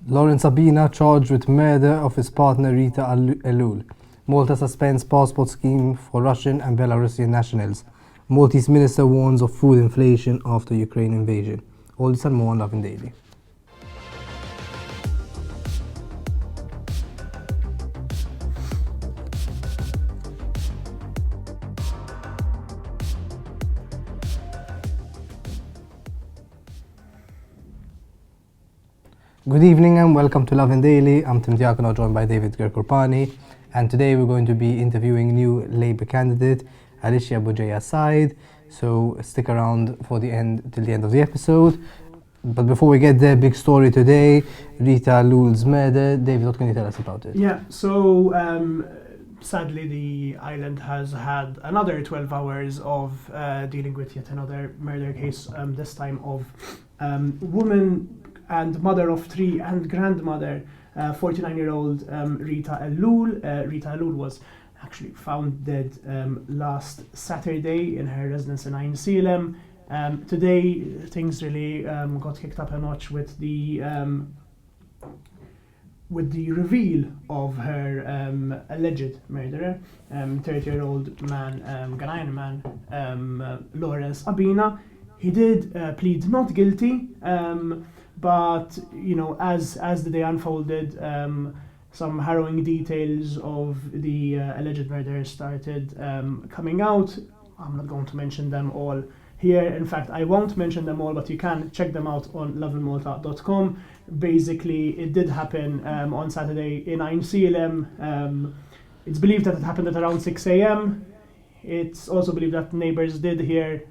Lawrence Sabina charged with murder of his partner Rita Alul. Malta suspends passport scheme for Russian and Belarusian nationals. Maltese minister warns of food inflation after Ukraine invasion. All this and more on Lovin Daily. Good evening and welcome to Lovin Daily. I'm Tim Diacono, joined by Grech Urpani, and today we're going to be interviewing new Labour candidate Alicia Bugeja Said. So stick around for the end till the end of the episode. But before we get there, big story today: Rita Alul's murder. David, what can you tell us about it? Yeah. So sadly, the island has had another 12 hours of dealing with yet another murder case. This time of woman and mother of three and grandmother, 49-year-old Rita Alul. Rita Alul was actually found dead last Saturday in her residence in Ain Selim. Today, things really got kicked up a notch with the reveal of her alleged murderer, 30-year-old man, Ghanaian man, Lawrence Sabina. He did plead not guilty. But you know, as the day unfolded, some harrowing details of the alleged murder started coming out. I'm not going to mention them all here. In fact, I won't mention them all, but you can check them out on lovinmalta.com. Basically, it did happen on Saturday in Ain Selim. It's believed that it happened at around 6 a.m. It's also believed that neighbors did hear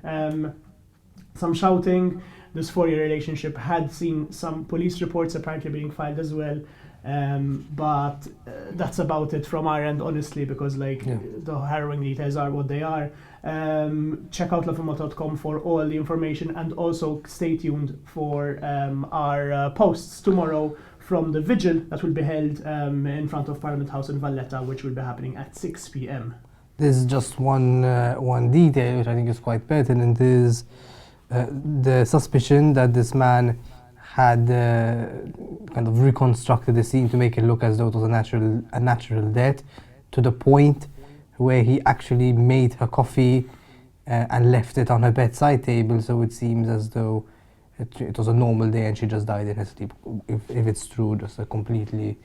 some shouting. This 4-year relationship had seen some police reports apparently being filed as well, but that's about it from our end, honestly, because the harrowing details are what they are. Check out lovinmalta.com for all the information, and also stay tuned for our posts tomorrow from the vigil that will be held in front of Parliament House in Valletta, which will be happening at 6 p.m. There's just one detail which I think is quite pertinent, is the suspicion that this man had kind of reconstructed the scene to make it look as though it was a natural death, to the point where he actually made her coffee and left it on her bedside table, so it seems as though it was a normal day and she just died in her sleep. If it's true, just a completely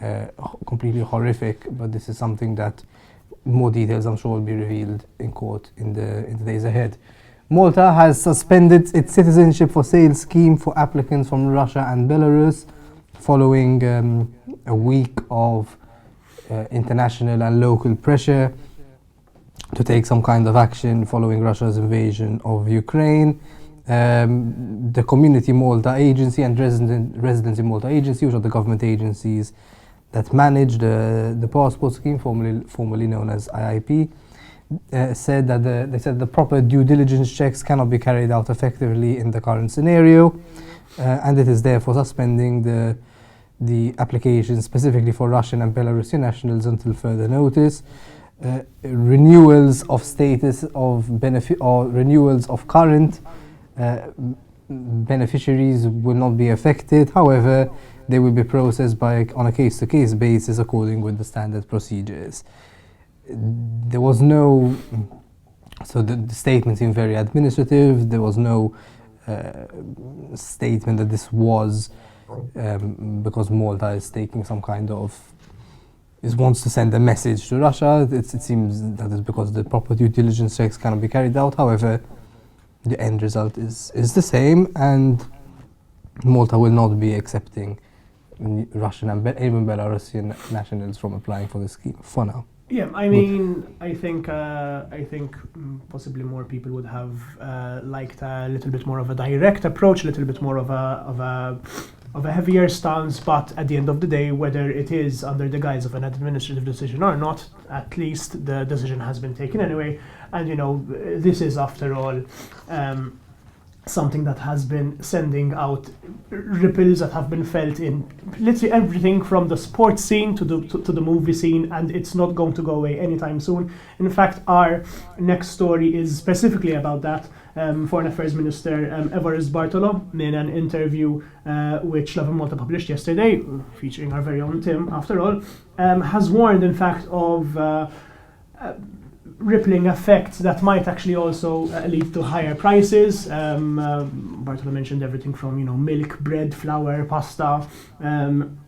horrific. But this is something that more details I'm sure will be revealed in court in the days ahead. Malta has suspended its citizenship for sale scheme for applicants from Russia and Belarus following a week of international and local pressure to take some kind of action following Russia's invasion of Ukraine. The Community Malta Agency and Residency Malta Agency, which are the government agencies that manage the passport scheme, formerly known as IIP, said that the proper due diligence checks cannot be carried out effectively in the current scenario, and it is therefore suspending the application specifically for Russian and Belarusian nationals until further notice. Renewals of status of benefit or renewals of current beneficiaries will not be affected. However, they will be processed on a case-to-case basis according with the standard procedures. There was no, so the statement seemed very administrative. There was no statement that this was because Malta is taking some kind of, wants to send a message to Russia. It seems that it's because the proper due diligence checks cannot be carried out. However, the end result is the same, and Malta will not be accepting Russian and even Belarusian nationals from applying for the scheme for now. Yeah, I mean, I think possibly more people would have liked a little bit more of a direct approach, a little bit more of a heavier stance. But at the end of the day, whether it is under the guise of an administrative decision or not, at least the decision has been taken anyway. And you know, this is after all something that has been sending out ripples that have been felt in literally everything from the sports scene to the movie scene, and it's not going to go away anytime soon. In fact, our next story is specifically about that. Foreign Affairs Minister Evarist Bartolo, in an interview which Lovin Malta published yesterday, featuring our very own Tim, after all, has warned, in fact, of rippling effects that might actually also lead to higher prices. Bartolo mentioned everything from milk, bread, flour, pasta, and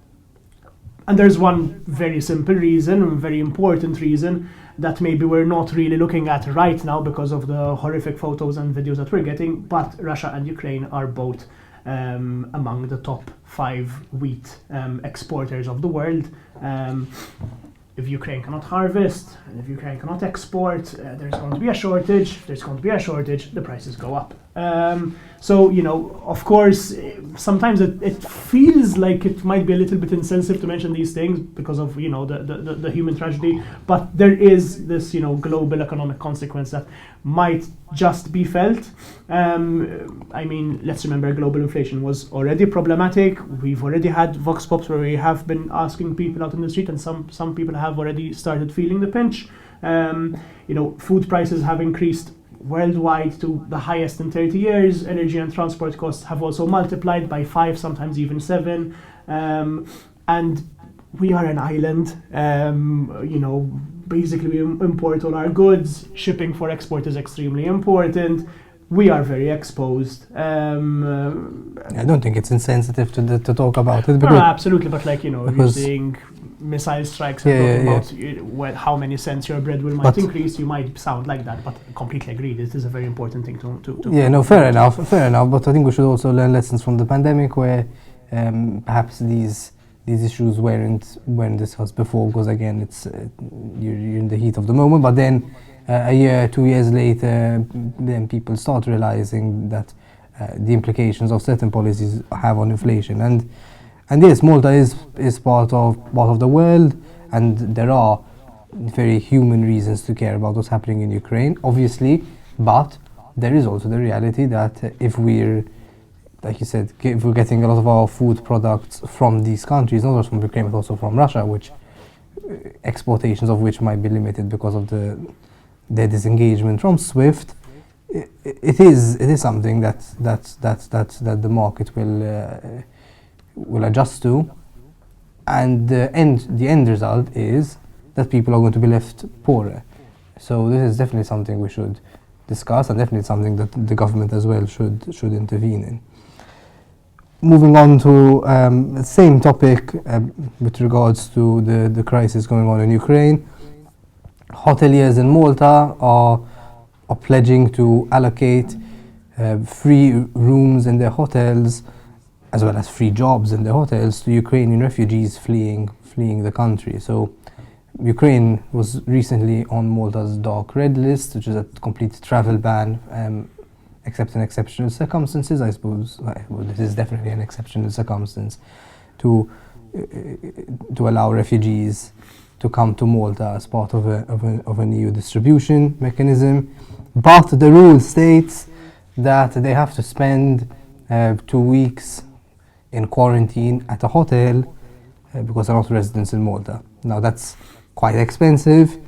there's one very simple reason, very important reason, that maybe we're not really looking at right now because of the horrific photos and videos that we're getting, but Russia and Ukraine are both among the top 5 wheat exporters of the world. If Ukraine cannot harvest, and if Ukraine cannot export, there's going to be a shortage. If there's going to be a shortage, the prices go up. So, of course, sometimes it feels like it might be a little bit insensitive to mention these things because of, the human tragedy, but there is this, global economic consequence that might just be felt. Let's remember global inflation was already problematic. We've already had vox pops where we have been asking people out in the street, and some people have already started feeling the pinch. Food prices have increased worldwide to the highest in 30 years. Energy and transport costs have also multiplied by 5, sometimes even 7. And we are an island. Basically we import all our goods. Shipping for export is extremely important. We are very exposed. I don't think it's insensitive to talk about it. No, absolutely, but if you're seeing missile strikes and talking about how many cents your bread might increase, you might sound like that, but I completely agree. This is a very important thing to fair enough. But I think we should also learn lessons from the pandemic, where perhaps these issues weren't discussed before, because again, it's you're in the heat of the moment. But then a year, 2 years later, then people start realizing that the implications of certain policies have on inflation. And yes, Malta is part of the world, and there are very human reasons to care about what's happening in Ukraine, obviously. But there is also the reality that if we're, like you said, if we're getting a lot of our food products from these countries, not just from Ukraine but also from Russia, which exportations of which might be limited because of their disengagement from SWIFT, it is something that the market will adjust to, and the end result is that people are going to be left poorer. So this is definitely something we should discuss, and definitely something that the government as well should intervene in. Moving on to the same topic with regards to the crisis going on in Ukraine, hoteliers in Malta are pledging to allocate free rooms in their hotels, as well as free jobs in the hotels, to Ukrainian refugees fleeing the country. So Ukraine was recently on Malta's dark red list, which is a complete travel ban, except in exceptional circumstances. I suppose this is definitely an exceptional circumstance to allow refugees to come to Malta as part of an EU distribution mechanism. But the rule states that they have to spend 2 weeks in quarantine at a hotel because they're not residents in Malta. Now that's quite expensive,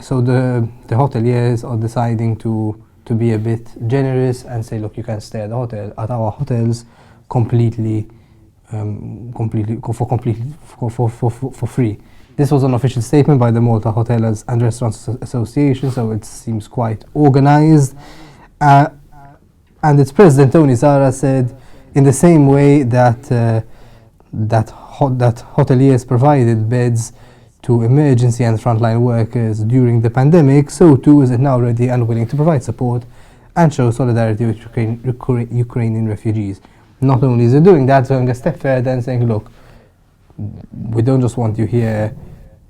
so the hoteliers are deciding to be a bit generous and say, look, you can stay at our hotels completely for free. This was an official statement by the Malta Hotels and Restaurants Association, so it seems quite organized. And its president, Tony Zara, said, in the same way that hoteliers provided beds to emergency and frontline workers during the pandemic, so too is it now ready and willing to provide support and show solidarity with Ukrainian refugees. Not only is it doing that, it's going a step further and saying, look, we don't just want you here,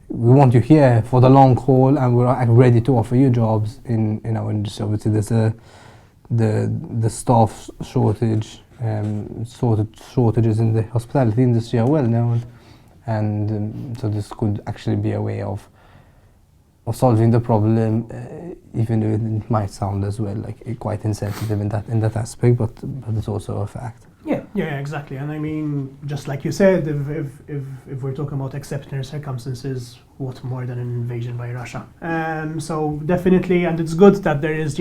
we want you here for the long haul, and we're ready to offer you jobs in our industry. Obviously, there's the staff shortage, shortages in the hospitality industry are well known, and so this could actually be a way of solving the problem even though it might sound as well like quite insensitive in that aspect, but it's also a fact. Yeah, exactly. And I mean, just like you said, if we're talking about exceptional circumstances, what more than an invasion by Russia? So definitely, and it's good that there is,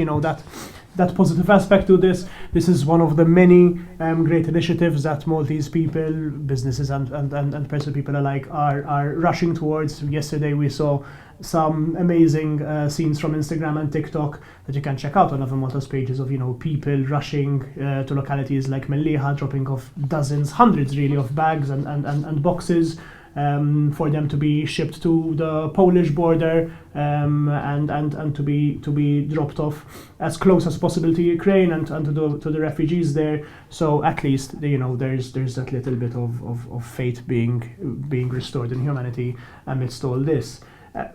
that positive aspect to this. This is one of the many great initiatives that Maltese people, businesses and personal people alike are rushing towards. Yesterday we saw some amazing scenes from Instagram and TikTok that you can check out on Lovin Malta's pages of people rushing to localities like Melliha, dropping off dozens, hundreds really of bags and boxes for them to be shipped to the Polish border and to be dropped off as close as possible to Ukraine and to the refugees there. So at least there's that little bit of faith being restored in humanity amidst all this.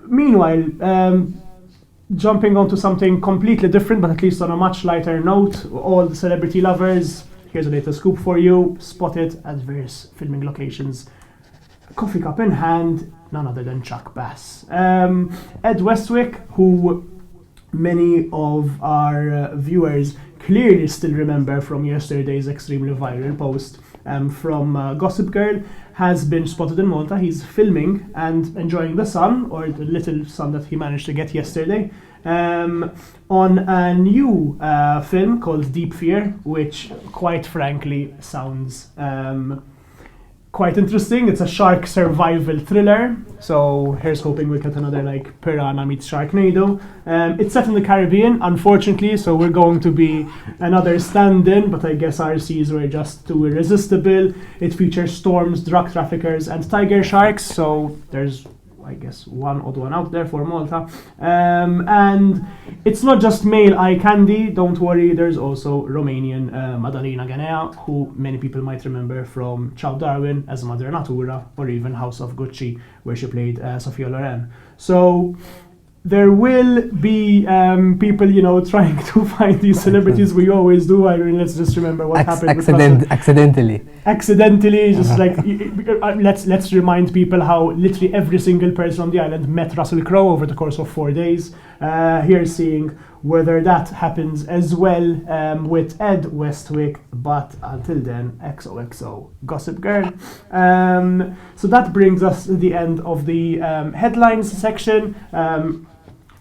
Meanwhile, jumping onto something completely different, but at least on a much lighter note, all the celebrity lovers, here's a little scoop for you, spotted at various filming locations. Coffee cup in hand, none other than Chuck Bass. Ed Westwick, who many of our viewers clearly still remember from yesterday's extremely viral post from Gossip Girl, has been spotted in Malta. He's filming and enjoying the sun, or the little sun that he managed to get yesterday, on a new film called Deep Fear, which quite frankly sounds quite interesting. It's a shark survival thriller, so here's hoping we get another like Piranha meets Sharknado. It's set in the Caribbean, unfortunately, so we're going to be another stand-in, but I guess our seas were just too irresistible. It features storms, drug traffickers and tiger sharks, so there's I guess one odd one out there for Malta. And it's not just male eye candy, don't worry, there's also Romanian Madalina Ganea, who many people might remember from Ciao Darwin as Mother Natura, or even House of Gucci, where she played Sophia Loren. So there will be people, trying to find these celebrities. We always do. I mean, let's just remember what happened. Accidentally, just like let's remind people how literally every single person on the island met Russell Crowe over the course of 4 days. Here's seeing whether that happens as well with Ed Westwick. But until then, XOXO Gossip Girl. So that brings us to the end of the headlines section.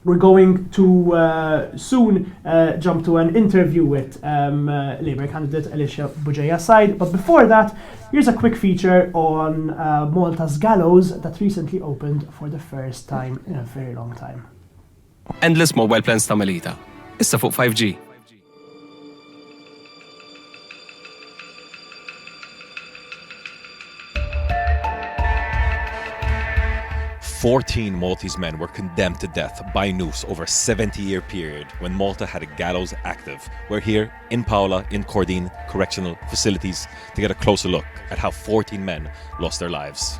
We're going to soon jump to an interview with Labour candidate Alicia Bugeja Said. But before that, here's a quick feature on Maltas Gallows that recently opened for the first time in a very long time. Endless mobile plans ta' Melita. Issa fuq 5G. "14 Maltese men were condemned to death by noose over a 70-year period when Malta had a gallows active. We're here in Paola, in Cordine Correctional Facilities, to get a closer look at how 14 men lost their lives.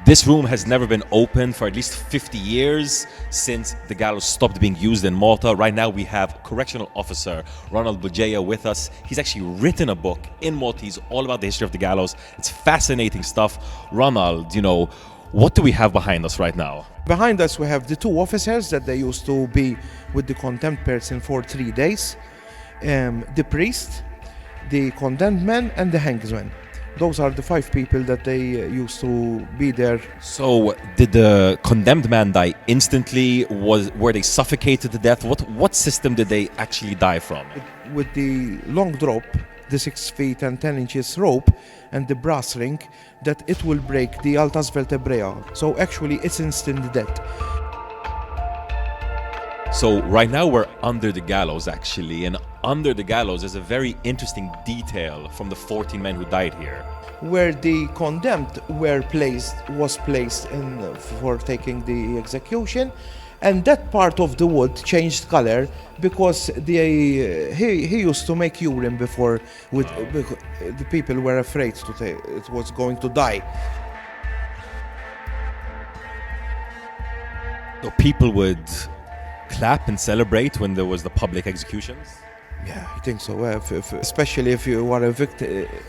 This room has never been opened for at least 50 years since the gallows stopped being used in Malta. Right now we have Correctional Officer Ronald Bugeja with us. He's actually written a book in Maltese all about the history of the gallows. It's fascinating stuff. Ronald, what do we have behind us right now? Behind us we have the two officers that they used to be with the condemned person for 3 days. The priest, the condemned man and the hangsman. Those are the 5 people that they used to be there. So did the condemned man die instantly? Were they suffocated to death? What system did they actually die from? With the long drop, the 6 feet and 10 inches rope and the brass ring, that it will break the altas vertebrae. So actually it's instant death. So right now we're under the gallows actually, and under the gallows is a very interesting detail from the 14 men who died here. Where the condemned was placed in for taking the execution, and that part of the wood changed color because he used to make urine before because the people were afraid it was going to die. So people would clap and celebrate when there was the public executions? Yeah, I think so. Especially if you are a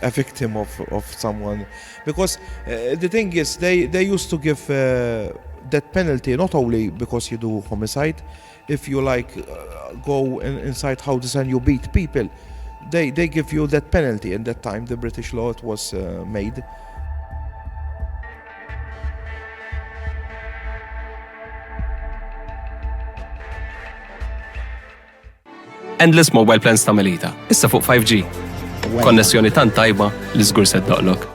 victim of someone, because the thing is, they used to give that penalty, not only because you do homicide, if you go inside houses and you beat people, they give you that penalty. In that time, the British law it was made. Endless mobile plans ta' Melita, issa fuq 5G. Konnessjoni tant tajba li żgur se ddoqlok.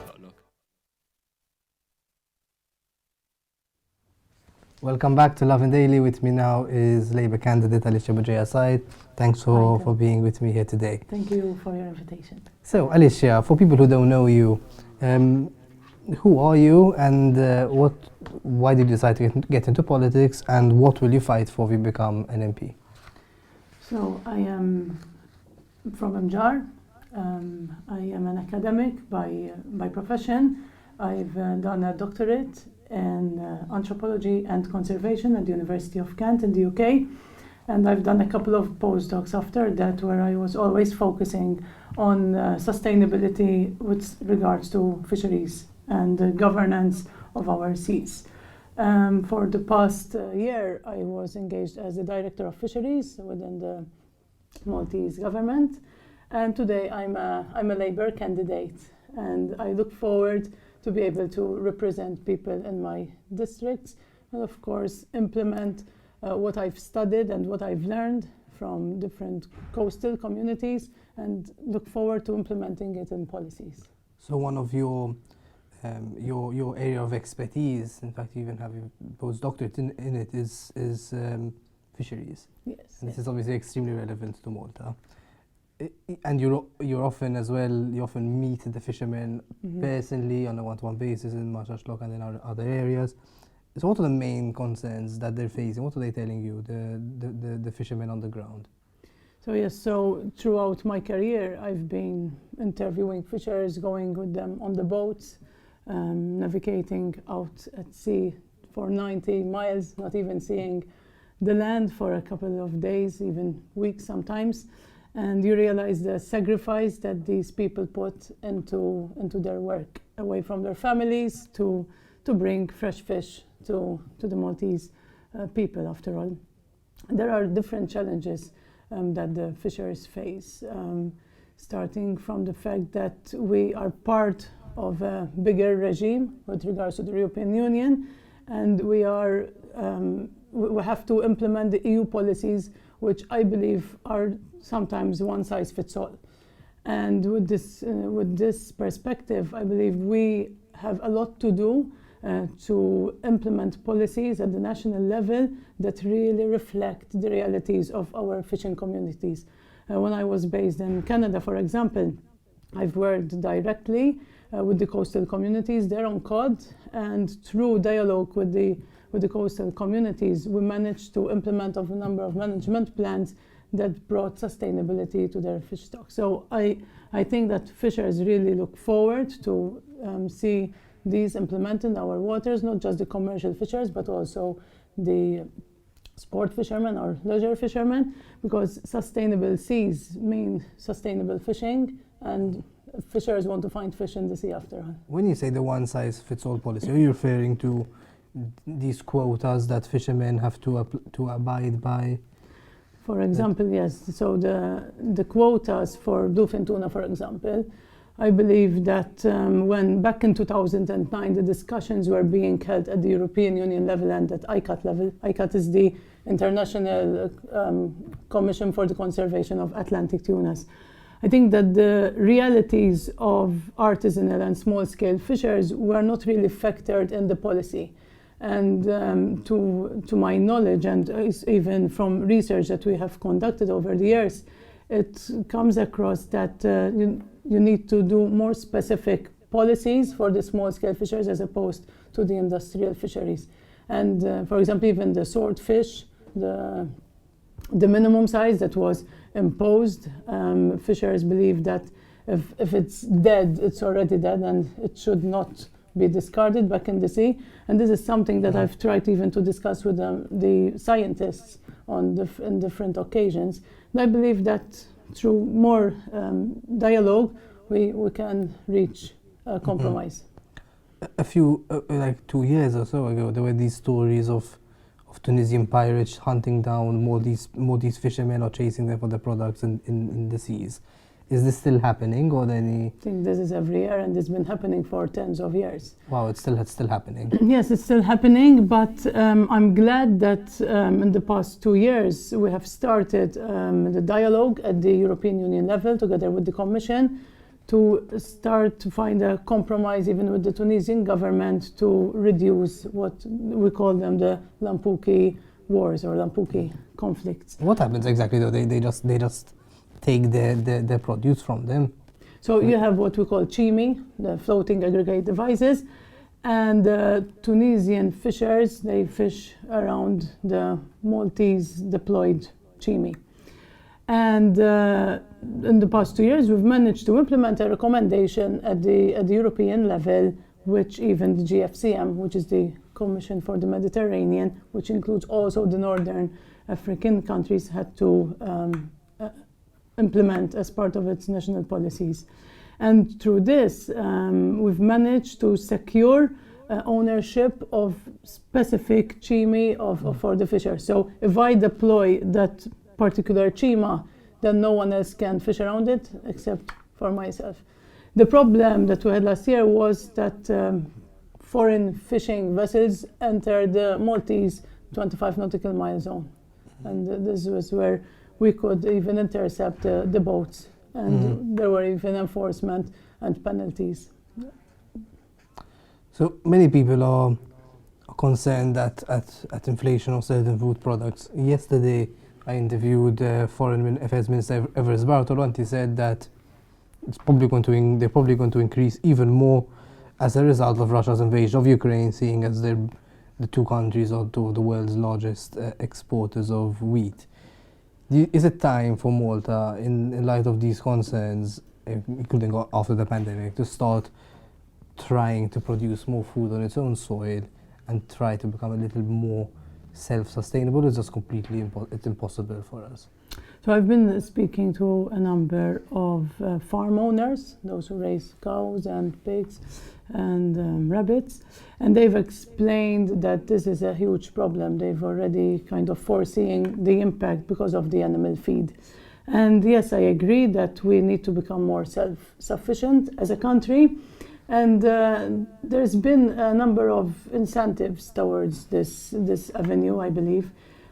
Welcome back to Lovin Daily. With me now is Labour candidate Alicia Bugeja Said. Thanks for being with me here today. Thank you for your invitation. So, Alicia, for people who don't know you, who are you and why did you decide to get into politics, and what will you fight for if you become an MP? So I am from Mjar. I am an academic by profession. I've done a doctorate in anthropology and conservation at the University of Kent in the UK. And I've done a couple of postdocs after that where I was always focusing on sustainability with regards to fisheries and the governance of our seas. For the past year, I was engaged as the Director of Fisheries within the Maltese government. And today I'm a Labour candidate. And I look forward to be able to represent people in my districts and, of course, implement what I've studied and what I've learned from different coastal communities and look forward to implementing it in policies. So one of your area of expertise, in fact you even have a postdoctorate in it, is fisheries. Yes. And this is obviously extremely relevant to Malta. And you're often as well, you often meet the fishermen personally on a one-to-one basis in Mashashlock and in other areas. So what are the main concerns that they're facing? What are they telling you, the fishermen on the ground? So yes, so throughout my career, I've been interviewing fishers, going with them on the boats, navigating out at sea for 90 miles, not even seeing the land for a couple of days, even weeks sometimes. And you realize the sacrifice that these people put into their work, away from their families to bring fresh fish to the Maltese people, after all. There are different challenges that the fishers face, starting from the fact that we are part of a bigger regime with regards to the European Union, and we have to implement the EU policies, which I believe are sometimes one size fits all. And with this perspective, I believe we have a lot to do to implement policies at the national level that really reflect the realities of our fishing communities. When I was based in Canada, for example, I've worked directly with the coastal communities there on cod, and through dialogue with the coastal communities, we managed to implement a number of management plans that brought sustainability to their fish stock. So I think that fishers really look forward to see these implemented in our waters, not just the commercial fishers, but also the sport fishermen or leisure fishermen, because sustainable seas mean sustainable fishing, and fishers want to find fish in the sea after all. When you say the one-size-fits-all policy, are you referring to these quotas that fishermen have to abide by? For example, yes. So the quotas for bluefin tuna, for example, I believe that when back in 2009 the discussions were being held at the European Union level and at ICCAT level. ICCAT is the International Commission for the Conservation of Atlantic Tunas. I think that the realities of artisanal and small-scale fishers were not really factored in the policy. And to my knowledge, and even from research that we have conducted over the years, it comes across that you need to do more specific policies for the small-scale fishers as opposed to the industrial fisheries. And for example, even the swordfish, the minimum size that was imposed, fishers believe that if it's dead, it's already dead and it should not be discarded back in the sea. And this is something that I've tried even to discuss with the scientists in different occasions. And I believe that through more dialogue, we can reach a compromise. a few, like 2 years or so ago, there were these stories of Tunisian pirates hunting down Maltese fishermen or chasing them for the products in the seas. Is this still happening, or any? I think this is every year, and it's been happening for tens of years. Wow, it's still happening. Yes, it's still happening, but I'm glad that in the past 2 years we have started the dialogue at the European Union level together with the Commission to start to find a compromise even with the Tunisian government to reduce what we call them the Lampuki wars or Lampuki conflicts. What happens exactly though? They just take their produce from them. So you have what we call chimi, the floating aggregate devices, and the Tunisian fishers, they fish around the Maltese deployed chimi. And in the past 2 years, we've managed to implement a recommendation at the European level, which even the GFCM, which is the Commission for the Mediterranean, which includes also the Northern African countries, had to implement as part of its national policies. And through this, we've managed to secure ownership of specific chimi for the fishers. So if I deploy that particular chima, then no one else can fish around it except for myself. The problem that we had last year was that foreign fishing vessels entered the Maltese 25 nautical mile zone. And this was where we could even intercept the boats, and there were even enforcement and penalties. So many people are concerned that at inflation of certain food products. Yesterday, I interviewed Foreign Affairs Minister Everest Bartolo, and he said that they're probably going to increase even more as a result of Russia's invasion of Ukraine, seeing as the two countries are two of the world's largest exporters of wheat. Is it time for Malta, in light of these concerns, including after the pandemic, to start trying to produce more food on its own soil and try to become a little more self-sustainable? Is just completely impossible for us? So I've been speaking to a number of farm owners, those who raise cows and pigs and rabbits, and they've explained that this is a huge problem. They've already kind of foreseeing the impact because of the animal feed. And yes, I agree that we need to become more self-sufficient as a country. And there's been a number of incentives towards this avenue, I believe.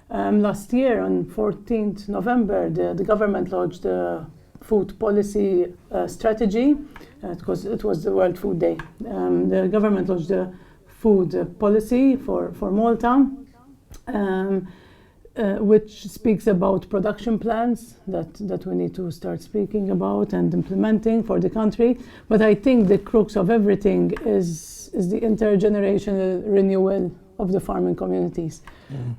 Last year, on 14th November, the government launched a food policy strategy, because it was the World Food Day. The government launched the food policy for Malta, which speaks about production plans that we need to start speaking about and implementing for the country. But I think the crux of everything is the intergenerational renewal of the farming communities.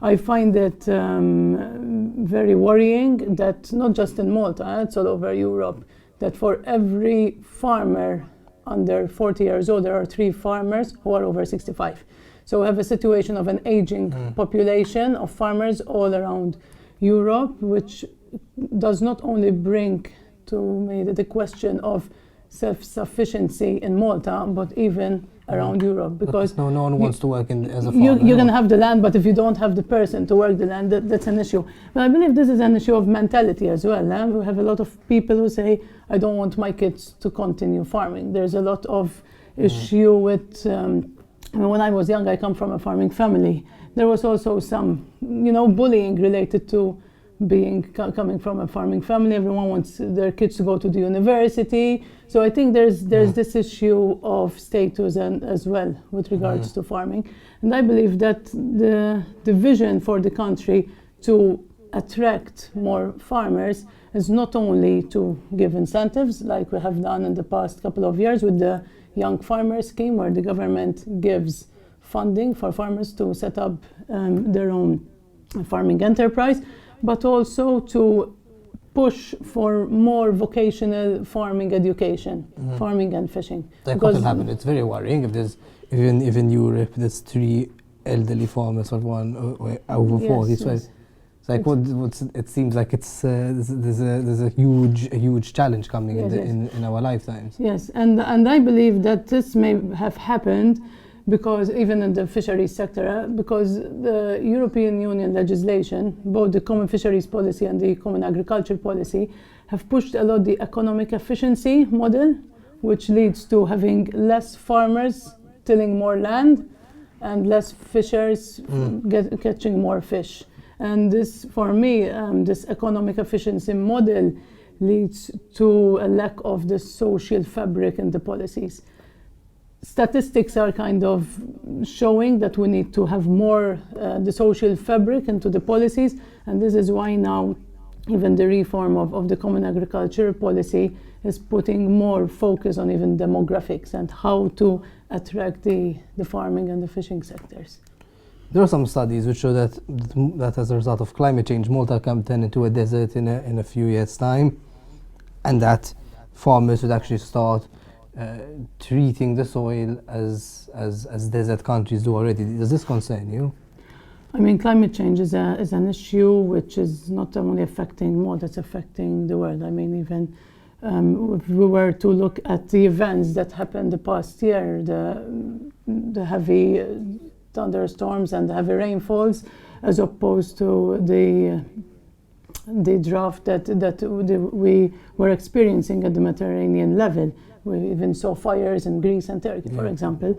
I find it very worrying that not just in Malta, it's all over Europe, that for every farmer under 40 years old, there are 3 farmers who are over 65. So we have a situation of an aging population of farmers all around Europe, which does not only bring to me the question of self-sufficiency in Malta, but even around Europe, because no one wants to work as a farmer. You can have the land, but if you don't have the person to work the land, that's an issue. But I believe this is an issue of mentality as well. We have a lot of people who say, I don't want my kids to continue farming. There's a lot of issue with, when I was young, I come from a farming family. There was also some, bullying related to coming from a farming family. Everyone wants their kids to go to the university. So I think there's this issue of status and as well with regards to farming. And I believe that the vision for the country to attract more farmers is not only to give incentives like we have done in the past couple of years with the Young Farmer Scheme, where the government gives funding for farmers to set up their own farming enterprise, but also to push for more vocational farming education, farming and fishing. That could happen. It's very worrying if there's even in Europe there's 3 elderly farmers or one over 40. Yes. It's like it seems like it's there's a huge challenge coming Yes, in our lifetimes. Yes, and I believe that this may have happened because even in the fisheries sector, because the European Union legislation, both the Common Fisheries Policy and the Common Agriculture Policy, have pushed a lot the economic efficiency model, which leads to having less farmers tilling more land and less fishers catching more fish. And this, for me, this economic efficiency model leads to a lack of the social fabric in the policies. Statistics are kind of showing that we need to have more the social fabric into the policies, and this is why now even the reform of the Common Agricultural Policy is putting more focus on even demographics and how to attract the farming and the fishing sectors. There are some studies which show that as a result of climate change, Malta can turn into a desert in a few years' time, and that farmers would actually start treating the soil as desert countries do already. Does this concern you? I mean, climate change is an issue which is not only affecting Malta, it's affecting the world. I mean, even if we were to look at the events that happened the past year, the heavy thunderstorms and the heavy rainfalls, as opposed to the drought that we were experiencing at the Mediterranean level. We even saw fires in Greece and Turkey, for example.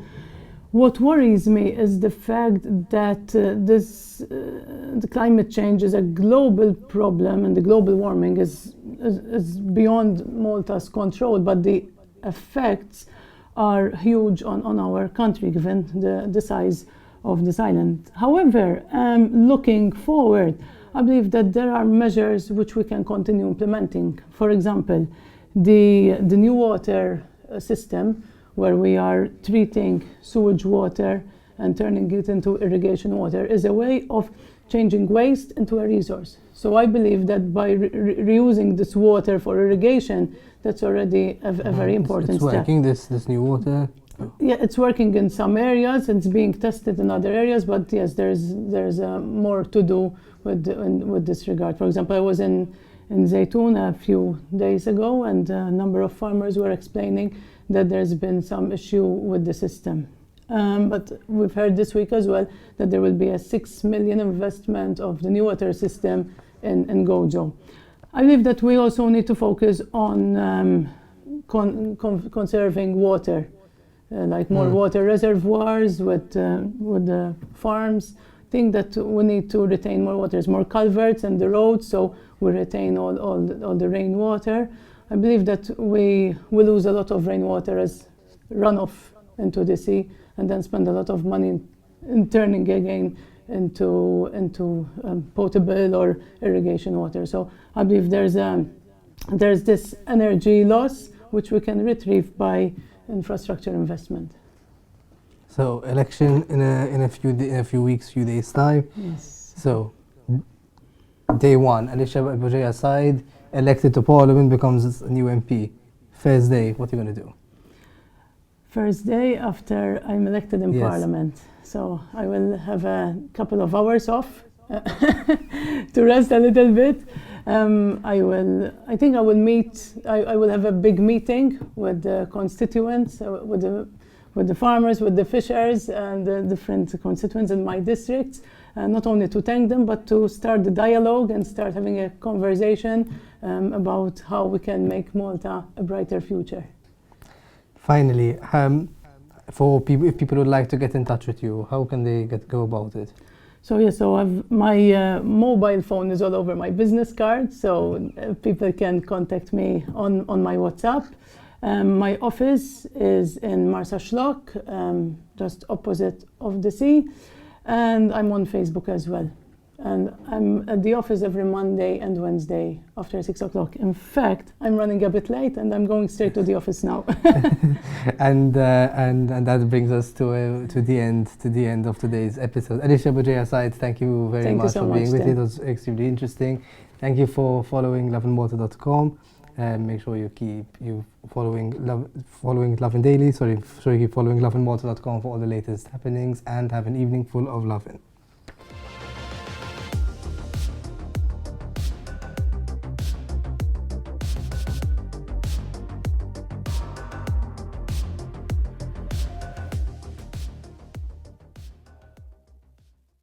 What worries me is the fact that the climate change is a global problem, and the global warming is beyond Malta's control, but the effects are huge on our country, given the size of this island. However, looking forward, I believe that there are measures which we can continue implementing. For example, the new water system, where we are treating sewage water and turning it into irrigation water, is a way of changing waste into a resource. So I believe that by reusing this water for irrigation, that's already a very important step. It's working, this new water? Yeah, it's working in some areas, it's being tested in other areas, but yes, there's more to do with this regard. For example, I was in Zaytun a few days ago, and a number of farmers were explaining that there's been some issue with the system. But we've heard this week as well that there will be a 6 million investment of the new water system in Gozo. I believe that we also need to focus on conserving water, like more water reservoirs with the farms. I think that we need to retain more water, more culverts and the roads, so we retain all the rainwater. I believe that we will lose a lot of rainwater as runoff into the sea, and then spend a lot of money in turning again into potable or irrigation water. So I believe there's this energy loss which we can retrieve by infrastructure investment. So election in a few weeks, few days time. Yes. So day one, Alicia Bugeja Said, elected to Parliament, becomes a new MP. First day, what are you going to do? First day after I'm elected in Parliament. So I will have a couple of hours off to rest a little bit. I will have a big meeting with the constituents, with the farmers, with the fishers, and the different constituents in my districts, not only to thank them, but to start the dialogue and start having a conversation about how we can make Malta a brighter future. Finally, for people, if people would like to get in touch with you, how can they go about it? So my mobile phone is all over my business card, so people can contact me on my WhatsApp. My office is in Marsa Schlock, just opposite of the sea, and I'm on Facebook as well. And I'm at the office every Monday and Wednesday after 6 o'clock. In fact, I'm running a bit late and I'm going straight to the office now. and that brings us to the end of today's episode. Alicia Bugeja Said, thank you very much for being with me. It was extremely interesting. Thank you for following lovinmalta.com. Make sure you keep following Lovin Daily. Keep following lovinmalta.com for all the latest happenings, and have an evening full of lovin'.